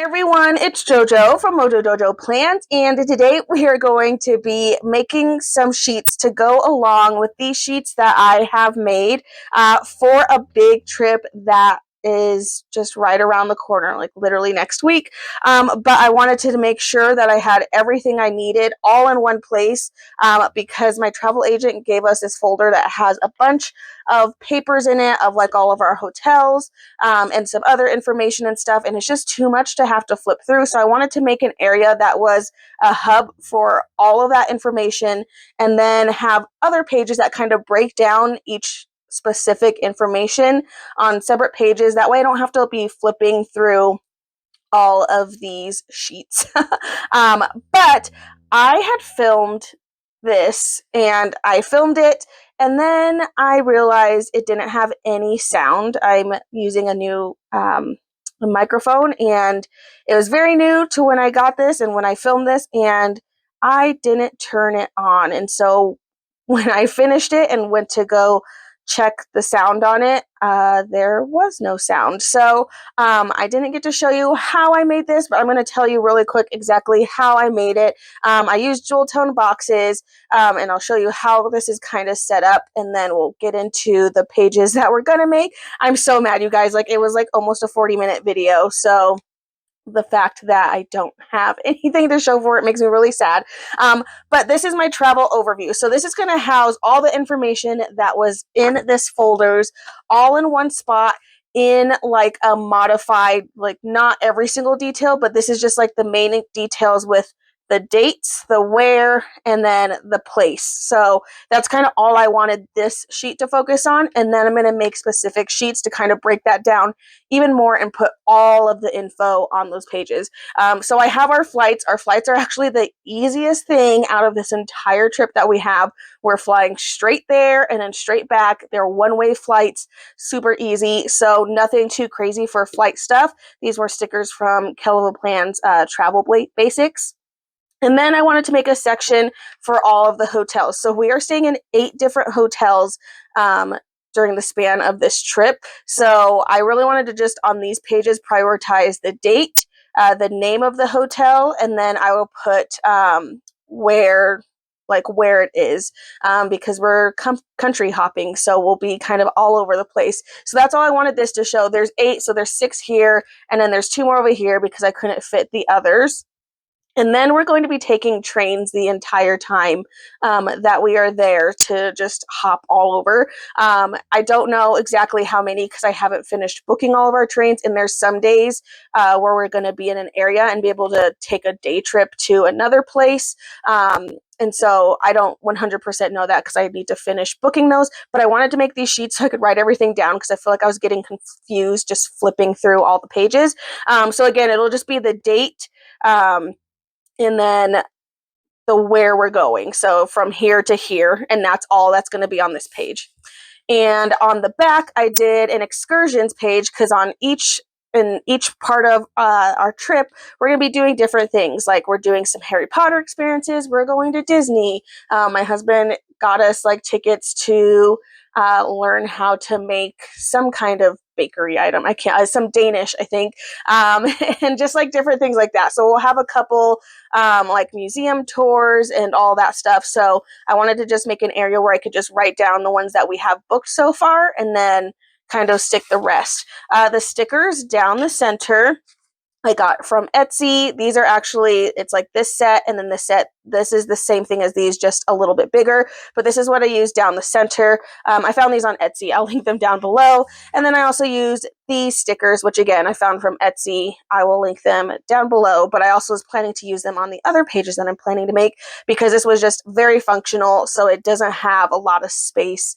Hi everyone, it's JoJo from Mojo Dojo Plans, and today we are going to be making some sheets to go along with these sheets that I have made for a big trip that is just right around the corner, like literally next week. But I wanted to make sure that I had everything I needed all in one place because my travel agent gave us this folder that has a bunch of papers in it of like all of our hotels and some other information and stuff, and it's just too much to have to flip through. So I wanted to make an area that was a hub for all of that information, and then have other pages that kind of break down each specific information on separate pages. That way I don't have to be flipping through all of these sheets. But I had filmed this and I filmed it, and then I realized it didn't have any sound. I'm using a new microphone, and it was very new to when I got this and when I filmed this, and I didn't turn it on. And so when I finished it and went to go check the sound on it, there was no sound. So I didn't get to show you how I made this, but I'm going to tell you really quick exactly how I made it. I used jewel tone boxes, and I'll show you how this is kind of set up, and then we'll get into the pages that we're going to make. I'm so mad, you guys. Like, it was like almost a 40-minute video, so the fact that I don't have anything to show for it makes me really sad. But this is my travel overview. So this is going to house all the information that was in this folders all in one spot, in like a modified, like not every single detail, but this is just like the main details with the dates, the where, and then the place. So that's kind of all I wanted this sheet to focus on. And then I'm going to make specific sheets to kind of break that down even more and put all of the info on those pages. So I have our flights. Our flights are actually the easiest thing out of this entire trip that we have. We're flying straight there and then straight back. They're one-way flights, super easy. So nothing too crazy for flight stuff. These were stickers from Kelva Plans Travel Basics. And then I wanted to make a section for all of the hotels. So we are staying in 8 different hotels during the span of this trip. So I really wanted to just on these pages prioritize the date, the name of the hotel, and then I will put where it is, because we're country hopping, so we'll be kind of all over the place. So that's all I wanted this to show. There's 8, so there's 6 here, and then there's 2 more over here because I couldn't fit the others. And then we're going to be taking trains the entire time that we are there to just hop all over. I don't know exactly how many because I haven't finished booking all of our trains. And there's some days where we're going to be in an area and be able to take a day trip to another place. And so I don't 100% know that because I need to finish booking those. But I wanted to make these sheets so I could write everything down because I feel like I was getting confused just flipping through all the pages. So again, it'll just be the date, and then the where we're going. So from here to here, and that's all that's going to be on this page. And on the back, I did an excursions page because in each part of our trip, we're going to be doing different things. Like we're doing some Harry Potter experiences. We're going to Disney. My husband got us like tickets to learn how to make some kind of bakery item. I can't, some Danish, I think, and just like different things like that. So we'll have a couple like museum tours and all that stuff. So I wanted to just make an area where I could just write down the ones that we have booked so far and then kind of stick the rest. The stickers down the center I got from Etsy. These are actually, it's like this set and then this set. This is the same thing as these, just a little bit bigger, but this is what I used down the center. I found these on Etsy. I'll link them down below. And then I also used these stickers, which again, I found from Etsy. I will link them down below, but I also was planning to use them on the other pages that I'm planning to make because this was just very functional. So it doesn't have a lot of space,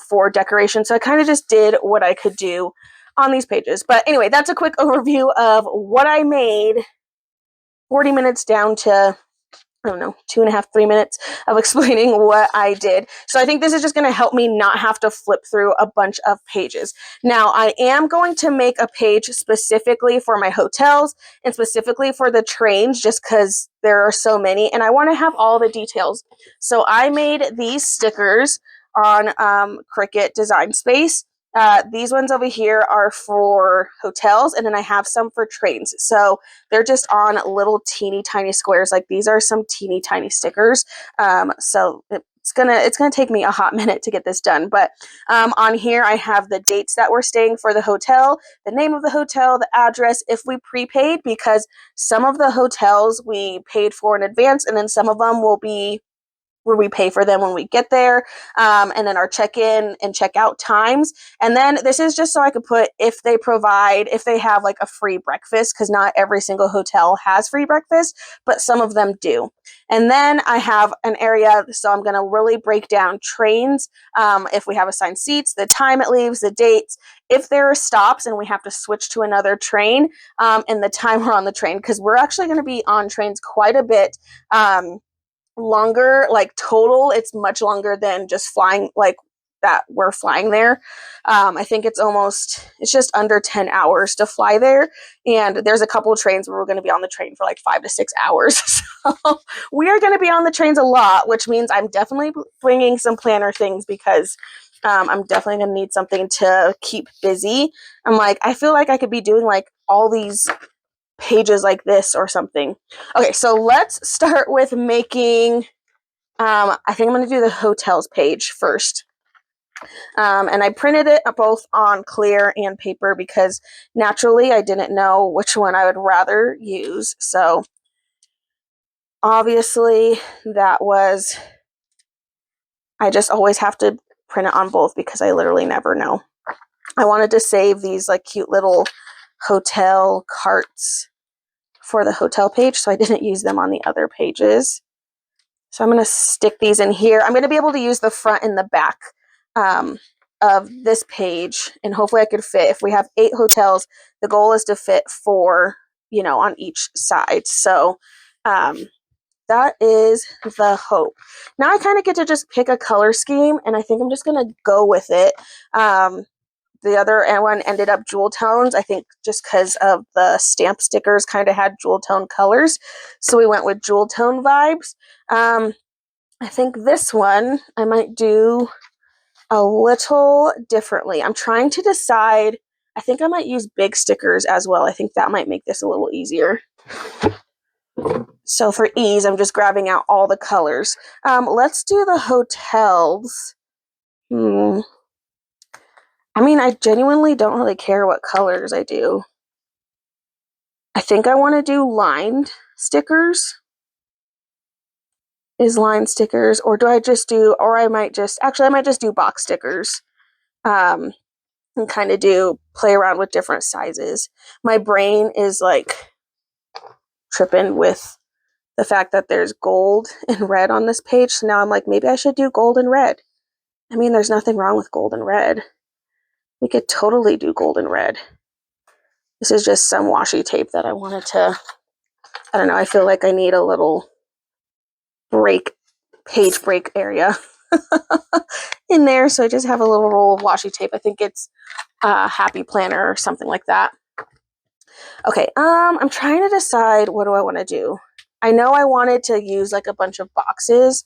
for decoration. So I kind of just did what I could do on these pages. But anyway, that's a quick overview of what I made. 40 minutes down to, I don't know, 2.5, 3 minutes of explaining what I did. So I think this is just going to help me not have to flip through a bunch of pages. Now, I am going to make a page specifically for my hotels and specifically for the trains just because there are so many and I want to have all the details. So I made these stickers on Cricut Design Space. These ones over here are for hotels, and then I have some for trains. So they're just on little teeny tiny squares. Like these are some teeny tiny stickers. So it's gonna take me a hot minute to get this done. But on here I have the dates that we're staying for the hotel, the name of the hotel, the address, if we prepaid, because some of the hotels we paid for in advance, and then some of them will be where we pay for them when we get there, and then our check-in and check-out times. And then this is just so I could put if they have like a free breakfast, because not every single hotel has free breakfast, but some of them do. And then I have an area, so I'm going to really break down trains, if we have assigned seats, the time it leaves, the dates, if there are stops and we have to switch to another train, and the time we're on the train, because we're actually going to be on trains quite a bit. Longer, like total, it's much longer than just flying, like that we're flying there. I think it's just under 10 hours to fly there. And there's a couple of trains where we're going to be on the train for like 5 to 6 hours. So we are going to be on the trains a lot, which means I'm definitely bringing some planner things, because I'm definitely going to need something to keep busy. I feel like I could be doing like all these pages like this or something. Okay, so let's start with making, I think I'm going to do the hotels page first. And I printed it both on clear and paper because naturally I didn't know which one I would rather use. So obviously I just always have to print it on both because I literally never know. I wanted to save these like cute little hotel carts for the hotel page, so I didn't use them on the other pages. So I'm going to stick these in here. I'm going to be able to use the front and the back of this page, and hopefully I could fit, if we have 8 hotels, the goal is to fit 4, on each side. So that is the hope. Now I kind of get to just pick a color scheme, and I think I'm just going to go with it. The other one ended up jewel tones, I think just because of the stamp stickers kind of had jewel tone colors. So we went with jewel tone vibes. I think this one I might do a little differently. I'm trying to decide. I think I might use big stickers as well. I think that might make this a little easier. So for ease, I'm just grabbing out all the colors. Let's do the hotels. I genuinely don't really care what colors I do. I think I want to do lined stickers. Line stickers, or I might just do box stickers. And kind of play around with different sizes. My brain is like tripping with the fact that there's gold and red on this page. So now I'm like, maybe I should do gold and red. There's nothing wrong with gold and red. We could totally do gold and red. This is just some washi tape that I wanted to, I don't know, I feel like I need a little page break area in there. So I just have a little roll of washi tape. I think it's Happy Planner or something like that. Okay, I'm trying to decide what do I want to do. I know I wanted to use like a bunch of boxes.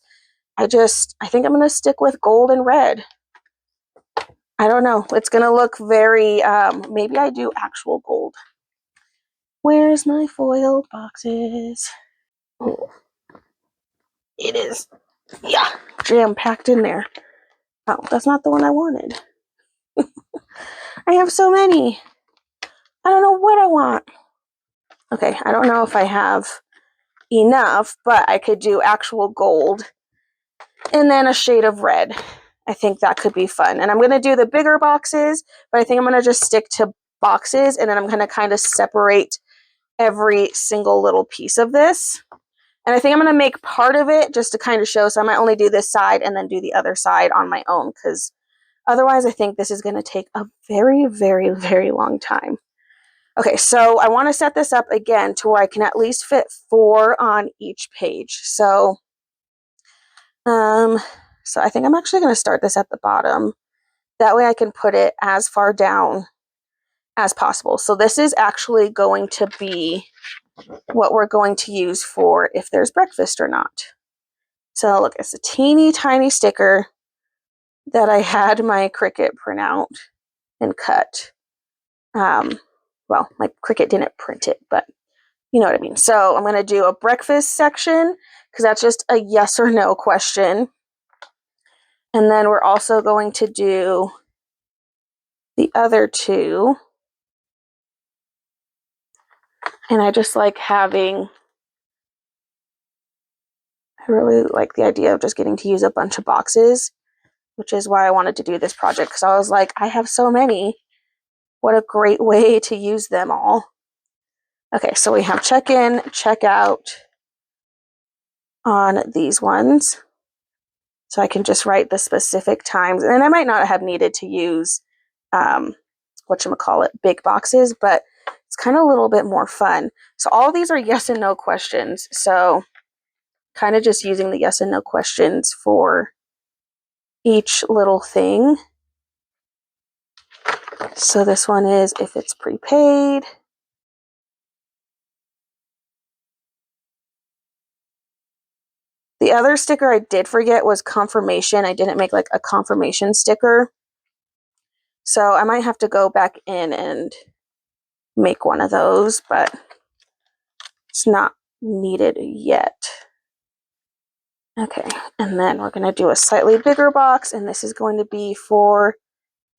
I think I'm going to stick with gold and red. I don't know. It's going to look very, maybe I do actual gold. Where's my foiled boxes? Oh, it is, yeah, jam-packed in there. Oh, that's not the one I wanted. I have so many. I don't know what I want. Okay, I don't know if I have enough, but I could do actual gold and then a shade of red. I think that could be fun. And I'm going to do the bigger boxes, but I think I'm going to just stick to boxes, and then I'm going to kind of separate every single little piece of this. And I think I'm going to make part of it just to kind of show. So I might only do this side and then do the other side on my own, because otherwise I think this is going to take a very, very, very long time. Okay, so I want to set this up again to where I can at least fit 4 on each page. So I think I'm actually going to start this at the bottom. That way I can put it as far down as possible. So this is actually going to be what we're going to use for if there's breakfast or not. So look, it's a teeny tiny sticker that I had my Cricut print out. and cut. Well, my Cricut didn't print it, but you know what I mean. So I'm going to do a breakfast section because that's just a yes or no question. And then we're also going to do the other two. And I just like having, I really like the idea of just getting to use a bunch of boxes, which is why I wanted to do this project, because I was like, I have so many. What a great way to use them all. Okay, so we have check in, check out on these ones. So I can just write the specific times. And I might not have needed to use, whatchamacallit, big boxes, but it's kind of a little bit more fun. So all of these are yes and no questions. So kind of just using the yes and no questions for each little thing. So this one is if it's prepaid. The other sticker I did forget was confirmation. I didn't make like a confirmation sticker. So I might have to go back in and make one of those, but it's not needed yet. Okay, and then we're going to do a slightly bigger box, and this is going to be for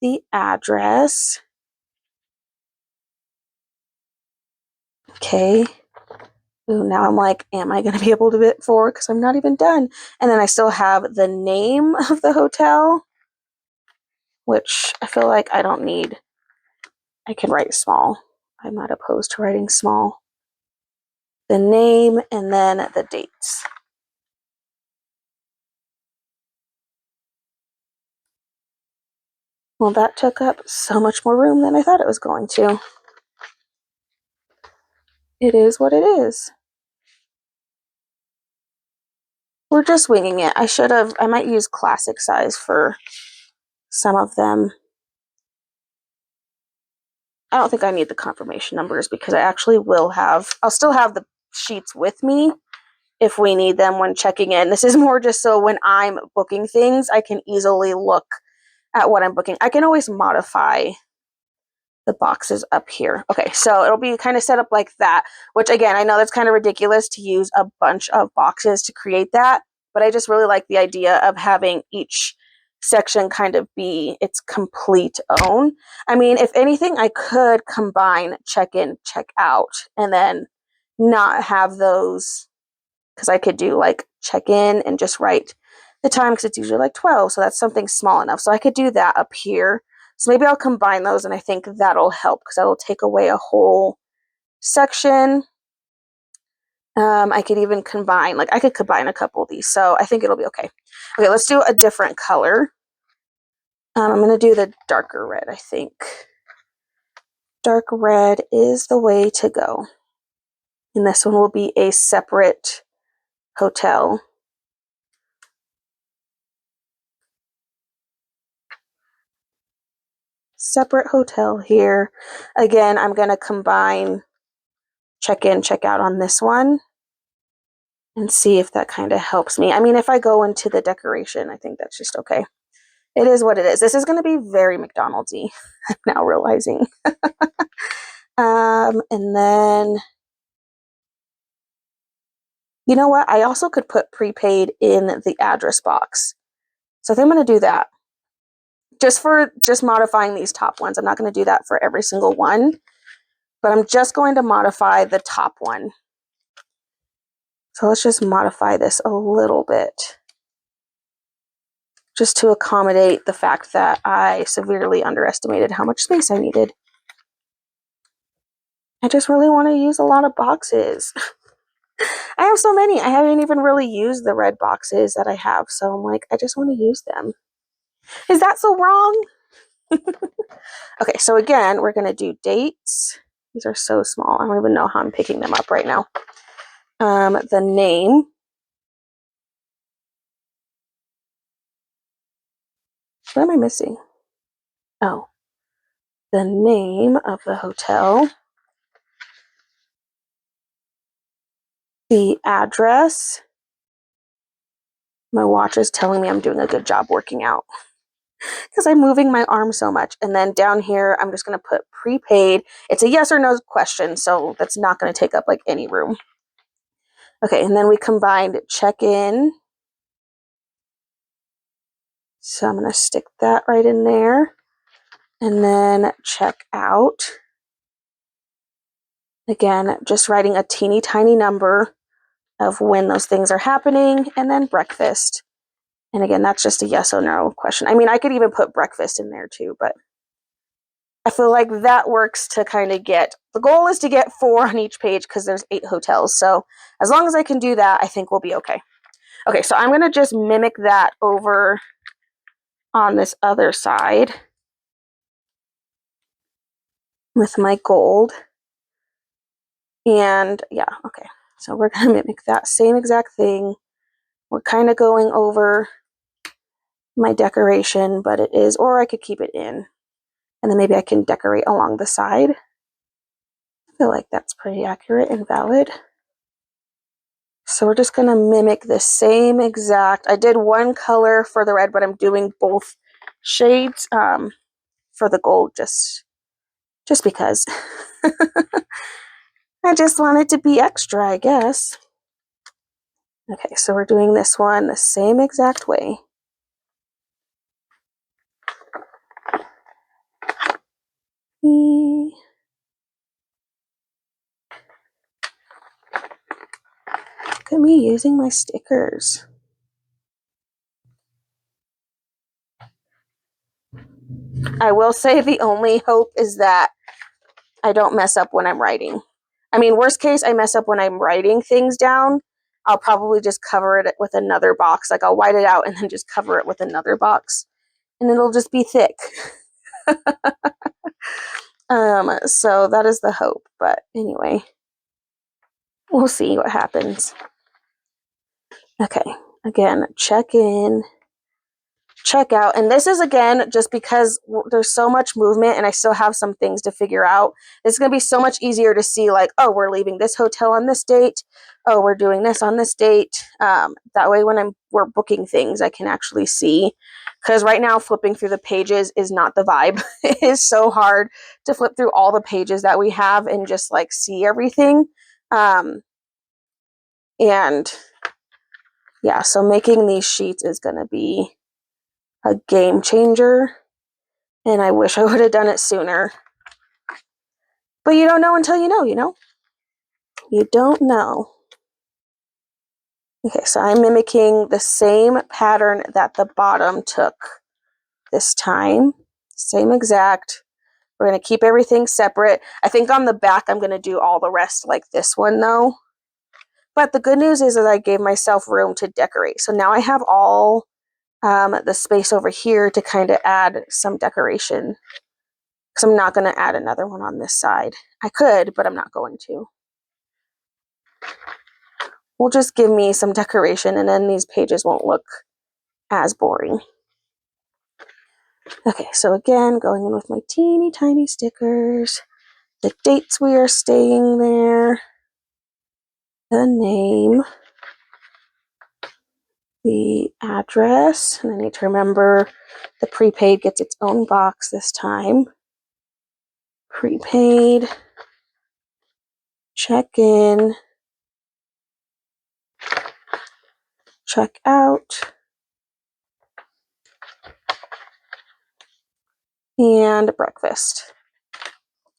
the address. Okay. Ooh, now I'm like, am I going to be able to fit four? Because I'm not even done. And then I still have the name of the hotel, which I feel like I don't need. I can write small. I'm not opposed to writing small. The name and then the dates. Well, that took up so much more room than I thought it was going to. It is what it is. We're just winging it. I might use classic size for some of them. I don't think I need the confirmation numbers because I actually I'll still have the sheets with me if we need them when checking in. This is more just so when I'm booking things, I can easily look at what I'm booking. I can always modify the boxes up here. Okay, so it'll be kind of set up like that, which again, I know that's kind of ridiculous to use a bunch of boxes to create that, but I just really like the idea of having each section kind of be its complete own. I mean, if anything, I could combine check in, check out, and then not have those, because I could do like check in and just write the time because it's usually like 12, so that's something small enough. So I could do that up here. So maybe I'll combine those, and I think that'll help because that'll take away a whole section. I could even combine, like I could combine a couple of these, so I think it'll be okay. Okay, let's do a different color. I'm going to do the darker red, I think. Dark red is the way to go. And this one will be a separate hotel. Separate hotel here. Again, I'm going to combine check in, check out on this one and see if that kind of helps me. I mean, if I go into the decoration, I think that's just okay. It is what it is. This is going to be very McDonald's-y, I'm now realizing. And then, you know what? I also could put prepaid in the address box. So I think I'm going to do that. Just modifying these top ones. I'm not going to do that for every single one, but I'm just going to modify the top one. So let's just modify this a little bit, just to accommodate the fact that I severely underestimated how much space I needed. I just really want to use a lot of boxes. I have so many. I haven't even really used the red boxes that I have, so I'm like, I just want to use them. Is that so wrong? Okay, so again, we're going to do dates. These are so small. I don't even know how I'm picking them up right now. The name. What am I missing? Oh, the name of the hotel. The address. My watch is telling me I'm doing a good job working out. because I'm moving my arm so much. And then down here, I'm just going to put prepaid. It's a yes or no question, so that's not going to take up like any room. Okay, and then we combined check in. So I'm going to stick that right in there. And then check out. Again, just writing a teeny tiny number of when those things are happening, and then breakfast. And again, that's just a yes or no question. I mean, I could even put breakfast in there too, but I feel like that works to kind of get, the goal is to get 4 on each page because there's 8 hotels. So as long as I can do that, I think we'll be okay. Okay, so I'm going to just mimic that over on this other side with my gold. And yeah, okay. So we're going to mimic that same exact thing. We're kind of going over my decoration, but it is, or I could keep it in. And then maybe I can decorate along the side. I feel like that's pretty accurate and valid. So we're just going to mimic the same exact, I did one color for the red, but I'm doing both shades for the gold just because. I just want it to be extra, I guess. Okay, so we're doing this one the same exact way. Look at me using my stickers. I will say the only hope is that I don't mess up when I'm writing. I mean, worst case, I mess up when I'm writing things down. I'll probably just cover it with another box. Like I'll white it out and then just cover it with another box. And it'll just be thick. So that is the hope. But anyway, we'll see what happens. Okay, again, check in. Check out, and this is again just because there's so much movement and I still have some things to figure out. It's going to be so much easier to see like, oh, we're leaving this hotel on this date, oh, we're doing this on this date. That way when we're booking things I can actually see, because right now flipping through the pages is not the vibe. It is so hard to flip through all the pages that we have and just like see everything. And yeah, so making these sheets is going to be a game changer, and I wish I would have done it sooner. But you don't know until you know, you know? You don't know. Okay, so I'm mimicking the same pattern that the bottom took this time. Same exact. We're going to keep everything separate. I think on the back I'm going to do all the rest like this one though. But the good news is that I gave myself room to decorate. So now I have all the space over here to kind of add some decoration. Because I'm not going to add another one on this side. I could, but I'm not going to. Will just give me some decoration and then these pages won't look as boring. Okay, so again, going in with my teeny tiny stickers, the dates we are staying there, the name, the address, and I need to remember the prepaid gets its own box this time. Prepaid, check in, check out, and breakfast.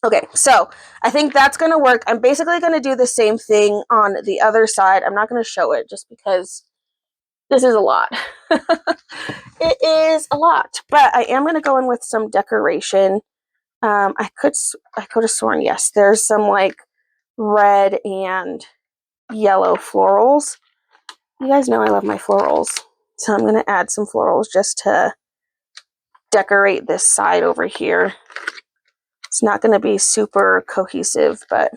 Okay, so I think that's going to work. I'm basically going to do the same thing on the other side. I'm not going to show it just because this is a lot. It is a lot, but I am going to go in with some decoration. I could have sworn, yes, there's some like red and yellow florals. You guys know I love my florals. So I'm going to add some florals just to decorate this side over here. It's not going to be super cohesive, but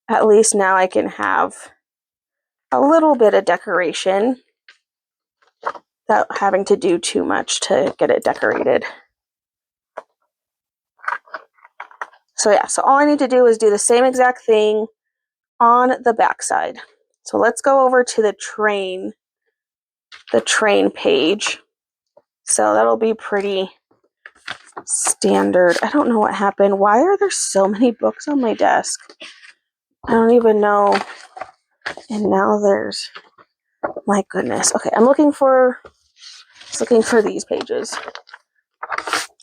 at least now I can have a little bit of decoration without having to do too much to get it decorated. So yeah, so all I need to do is do the same exact thing on the back side. So let's go over to the train page. So that'll be pretty standard. I don't know what happened. Why are there so many books on my desk? I don't even know. And now there's, my goodness. Okay, I'm looking for these pages.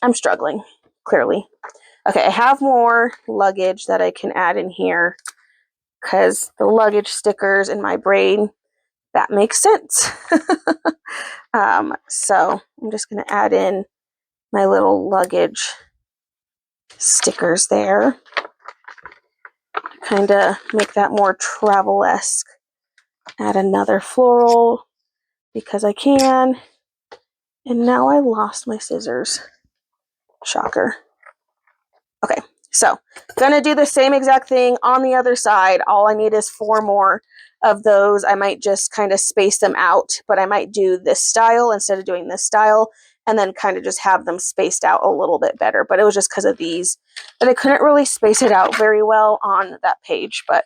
I'm struggling, clearly. Okay, I have more luggage that I can add in here because the luggage stickers in my brain, that makes sense. So I'm just going to add in my little luggage stickers there. Kind of make that more travel-esque. Add another floral because I can. And now I lost my scissors. Shocker. Okay, so gonna do the same exact thing on the other side. All I need is 4 more of those. I might just kind of space them out, but I might do this style instead of doing this style, and then kind of just have them spaced out a little bit better. But it was just because of these that I couldn't really space it out very well on that page, but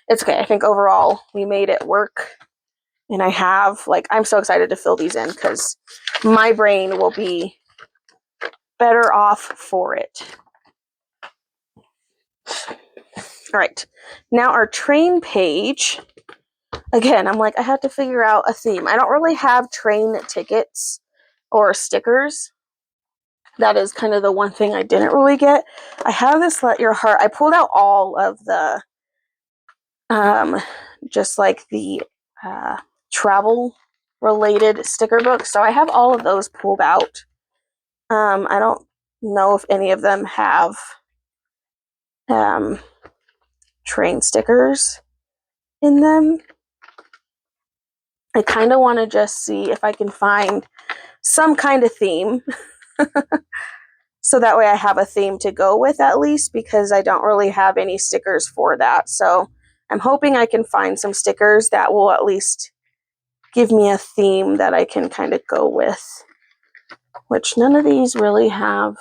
it's okay. I think overall we made it work. And I have, like, I'm so excited to fill these in because my brain will be better off for it. All right, now our train page. Again, I'm like, I have to figure out a theme. I don't really have train tickets or stickers. That is kind of the one thing I didn't really get. I have this Let Your Heart. I pulled out all of the, just like the travel related sticker books. So I have all of those pulled out. I don't know if any of them have train stickers in them. I kind of want to just see if I can find some kind of theme. So that way I have a theme to go with at least, because I don't really have any stickers for that. So I'm hoping I can find some stickers that will at least give me a theme that I can kind of go with, which none of these really have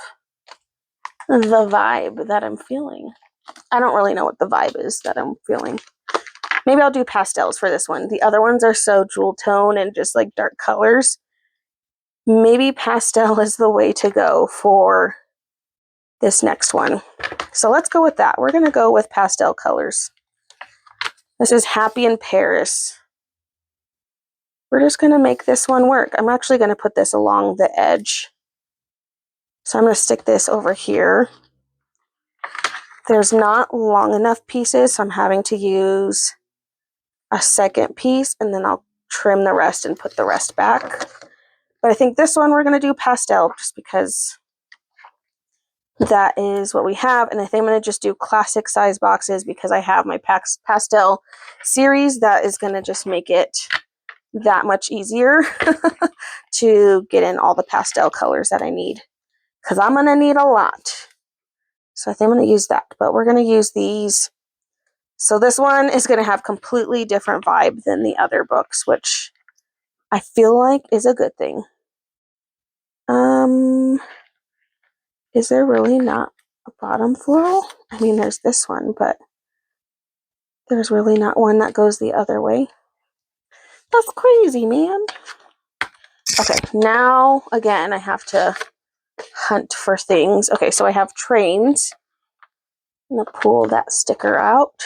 the vibe that I'm feeling. I don't really know what the vibe is that I'm feeling. Maybe I'll do pastels for this one. The other ones are so jewel tone and just like dark colors. Maybe pastel is the way to go for this next one. So let's go with that. We're going to go with pastel colors. This is Happy in Paris. We're just going to make this one work. I'm actually going to put this along the edge. So I'm going to stick this over here. There's not long enough pieces, so I'm having to use a second piece, and then I'll trim the rest and put the rest back. But I think this one we're going to do pastel just because that is what we have. And I think I'm going to just do classic size boxes because I have my pastel series. That is going to just make it that much easier to get in all the pastel colors that I need, because I'm going to need a lot. So I think I'm going to use that, but we're going to use these. So this one is going to have completely different vibe than the other books, which I feel like is a good thing. Is there really not a bottom floral? I mean, there's this one, but there's really not one that goes the other way. That's crazy, man. Okay, now, again, I have to hunt for things. Okay, so I have trains. I'm going to pull that sticker out.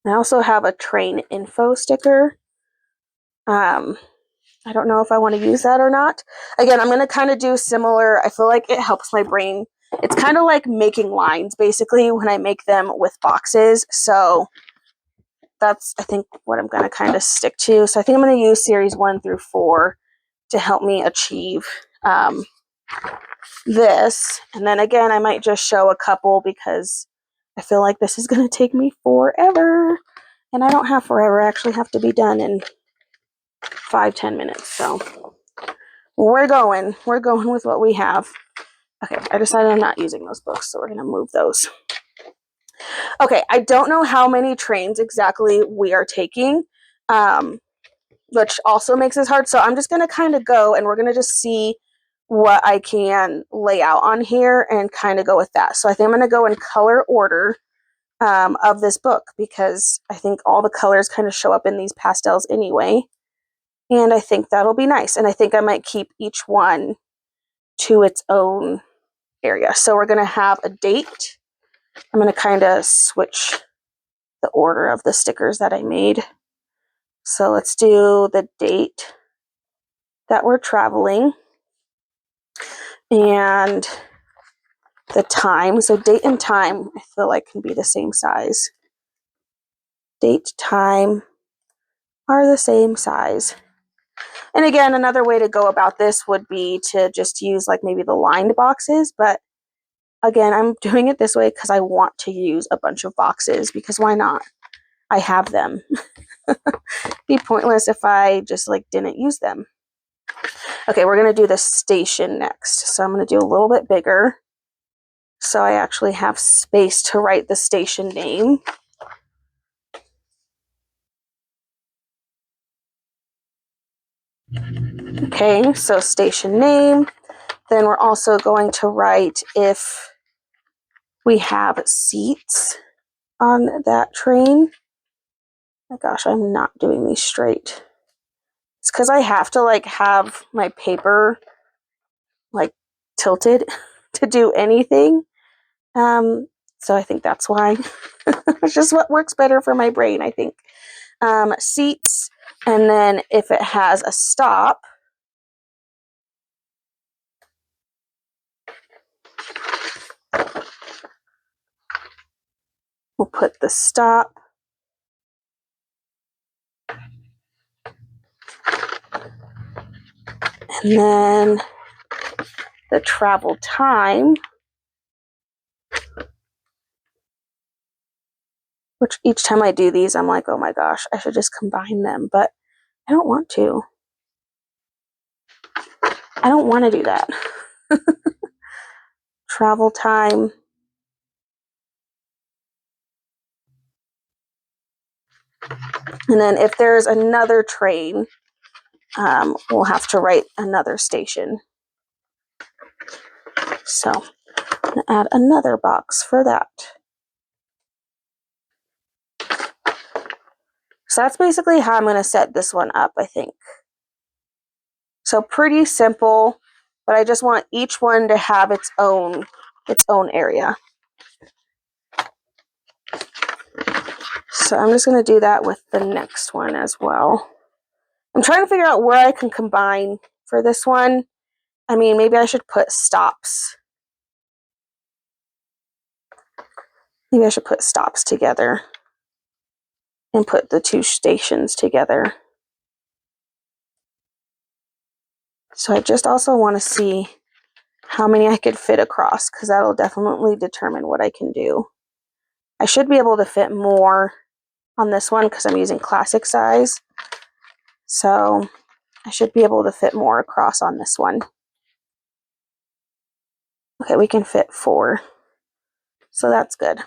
I also have a train info sticker. I don't know if I want to use that or not. Again, I'm going to kind of do similar. I feel like it helps my brain. It's kind of like making lines, basically, when I make them with boxes. So that's, I think, what I'm going to kind of stick to. So I think I'm going to use series 1 through 4 to help me achieve this. And then again, I might just show a couple because I feel like this is going to take me forever. And I don't have forever. I actually have to be done in 5-10 minutes. So we're going with what we have. Okay, I decided I'm not using those books, so we're going to move those. Okay, I don't know how many trains exactly we are taking, which also makes this hard. So I'm just going to kind of go, and we're going to just see what I can lay out on here and kind of go with that. So I think I'm going to go in color order of this book, because I think all the colors kind of show up in these pastels anyway. And I think that'll be nice. And I think I might keep each one to its own area. So we're going to have a date. I'm going to kind of switch the order of the stickers that I made. So let's do the date that we're traveling and the time. So date and time, I feel like can be the same size. Date, time are the same size. And again, another way to go about this would be to just use like maybe the lined boxes, but again, I'm doing it this way because I want to use a bunch of boxes, because why not? I have them. It'd be pointless if I just like didn't use them. Okay, we're gonna do the station next. So I'm gonna do a little bit bigger so I actually have space to write the station name. Okay, so station name. Then we're also going to write if we have seats on that train. My gosh, I'm not doing these straight. It's because I have to like have my paper like tilted to do anything. So I think that's why. It's just what works better for my brain, I think. Seats, and then if it has a stop, we'll put the stop. And then the travel time, which each time I do these, I'm like, oh my gosh, I should just combine them, but I don't want to. I don't want to do that. Travel time. And then if there's another train, we'll have to write another station. So I'm going to add another box for that. So that's basically how I'm going to set this one up, I think. So pretty simple, but I just want each one to have its own area. So I'm just going to do that with the next one as well. I'm trying to figure out where I can combine for this one. I mean, maybe I should put stops. Maybe I should put stops together and put the two stations together. So I just also want to see how many I could fit across, because that'll definitely determine what I can do. I should be able to fit more on this one because I'm using classic size. So I should be able to fit more across on this one. Okay, we can fit 4. So that's good.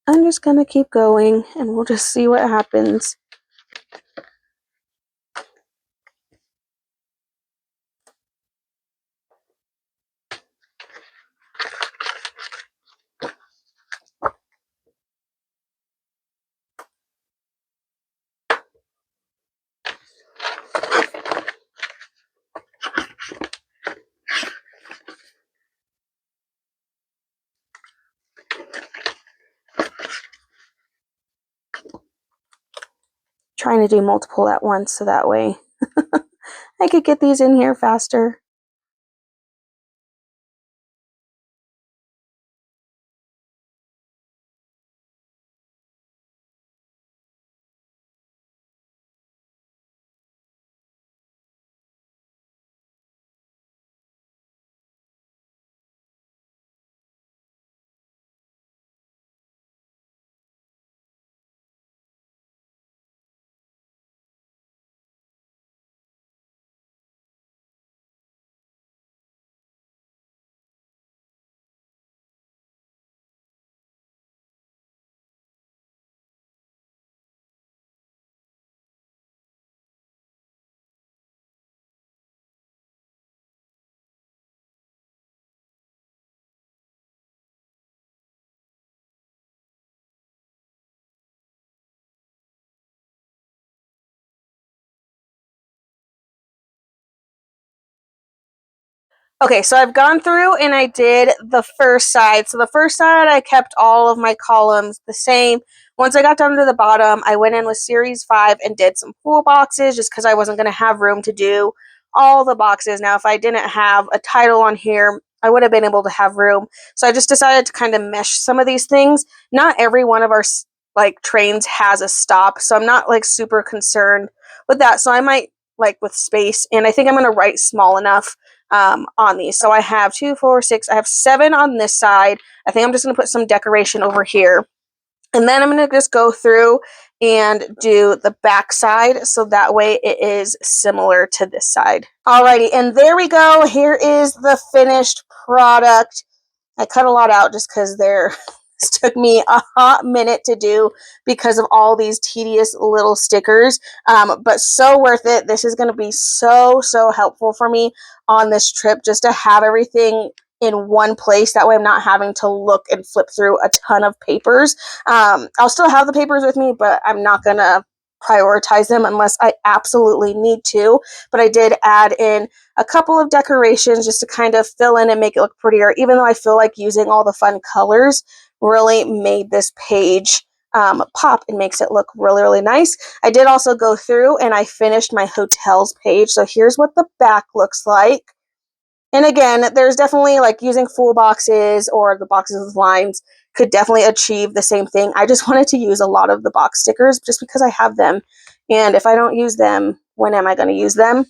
I'm just going to keep going and we'll just see what happens. Trying to do multiple at once so that way I could get these in here faster. Okay, so I've gone through and I did the first side. So the first side, I kept all of my columns the same. Once I got down to the bottom, I went in with series 5 and did some full boxes just because I wasn't going to have room to do all the boxes. Now, if I didn't have a title on here, I would have been able to have room. So I just decided to kind of mesh some of these things. Not every one of our like trains has a stop, so I'm not like super concerned with that. So I might like with space, and I think I'm going to write small enough on these. So I have 2, 4, 6, I have 7 on this side. I think I'm just going to put some decoration over here. And then I'm going to just go through and do the back side so that way it is similar to this side. Alrighty, and there we go. Here is the finished product. I cut a lot out just because this took me a hot minute to do because of all these tedious little stickers, but so worth it. This is going to be so helpful for me on this trip, just to have everything in one place. That way I'm not having to look and flip through a ton of papers. I'll still have the papers with me, but I'm not going to prioritize them unless I absolutely need to. But I did add in a couple of decorations just to kind of fill in and make it look prettier, even though I feel like using all the fun colors really made this page pop and makes it look really nice. I did also go through and I finished my hotels page. So here's what the back looks like. And again, there's definitely like using full boxes or the boxes with lines could definitely achieve the same thing. I just wanted to use a lot of the box stickers just because I have them. And if I don't use them, when am I going to use them?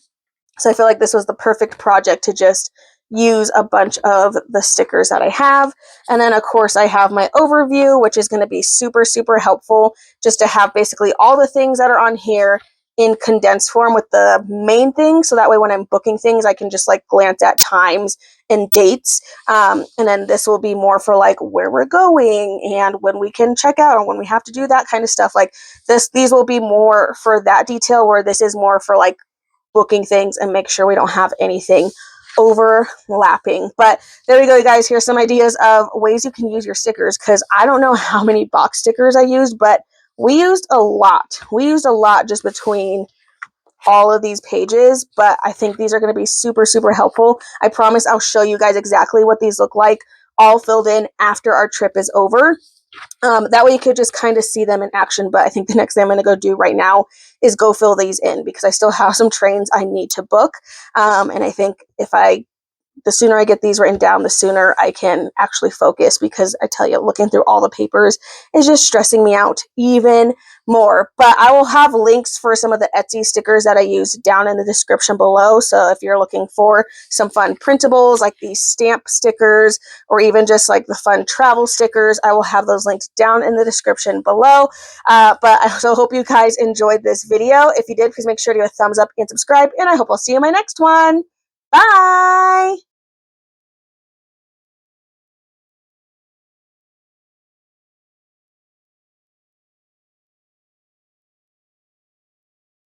So I feel like this was the perfect project to just use a bunch of the stickers that I have. And then of course I have my overview, which is going to be super helpful just to have basically all the things that are on here in condensed form with the main thing. So that way when I'm booking things, I can just like glance at times and dates. And then this will be more for like where we're going and when we can check out and when we have to do that kind of stuff. Like these will be more for that detail, where this is more for like booking things and make sure we don't have anything overlapping. But there we go, you guys. Here's some ideas of ways you can use your stickers, because I don't know how many box stickers I used, but we used a lot. We used a lot just between all of these pages, but I think these are going to be super helpful. I promise I'll show you guys exactly what these look like all filled in after our trip is over. That way you could just kind of see them in action. But I think the next thing I'm going to go do right now is go fill these in, because I still have some trains I need to book. And I think the sooner I get these written down, the sooner I can actually focus, because I tell you, looking through all the papers is just stressing me out even more. But I will have links for some of the Etsy stickers that I used down in the description below. So if you're looking for some fun printables like these stamp stickers, or even just like the fun travel stickers, I will have those links down in the description below. But I also hope you guys enjoyed this video. If you did, please make sure to give a thumbs up and subscribe, and I hope I'll see you in my next one. Bye!